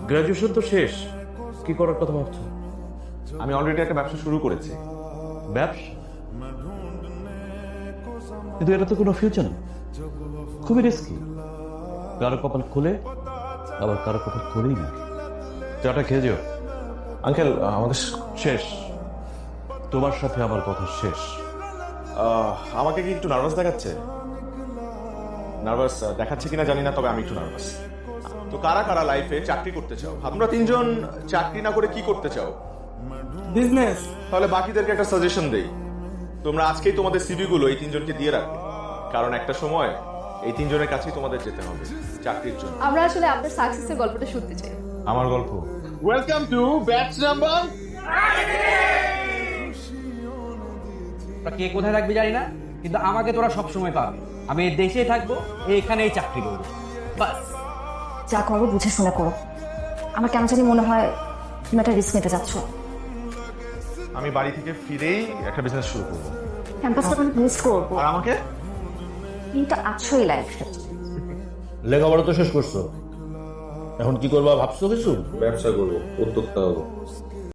Graduation তো শেষ, কি করার কথা ভাবছো? আমি অলরেডি একটা ব্যবসা শুরু করেছি। ব্যবসা? কিন্তু এটা তো কোনো ফিউচার না, খুবই রিস্কি। কারো কপাল খুলে আবার কারো কপাল খুলেই না। চাটা খেয়ে যেও। আঙ্কেল আমাদের শেষ, তোমার সাথে আমার কথা শেষ। আমাকে কি একটু নার্ভাস দেখাচ্ছে? নার্ভাস দেখাচ্ছে কিনা জানি না, তবে আমি একটু নার্ভাস। তো কারা কারা লাইফে চাকরি করতে চাও? তোমরা তিনজন চাকরি না করে কি করতে চাও? বিজনেস। তাহলে বাকিদেরকে একটা সাজেশন দেই, তোমরা আজকেই তোমাদের সিভি গুলো এই তিনজনকে দিয়ে রাখবে, কারণ একটা সময় এই তিনজনের কাছেই তোমাদের যেতে হবে চাকরির জন্য। আমরা আসলে আপনার সাকসেসের গল্পটা শুনতে চাই। আমার গল্প? Welcome to batch number. কে কোথায় থাকবে জানি না, কিন্তু আমাকে তোরা সব সময় পাবে। আমি এই দেশে থাকবো, এইখানেই চাকরি করবো, বাস। যা করো বুঝে শুনে করো। আমার কেন জানি মনে হয় তুমি একটা রিস্ক নিতে যাচ্ছ। আমি বাড়ি থেকে ফিরেই একটা বিজনেস শুরু করবো। ক্যাম্পাসটা অনেক মিস করবো। আর আমাকে? তুমি তো আছোই লাইফে। লেখাপড়া তো শেষ করছো, এখন কি করবা ভাবছো কিছু? ব্যবসা করবো, উদ্যোক্তা হবো।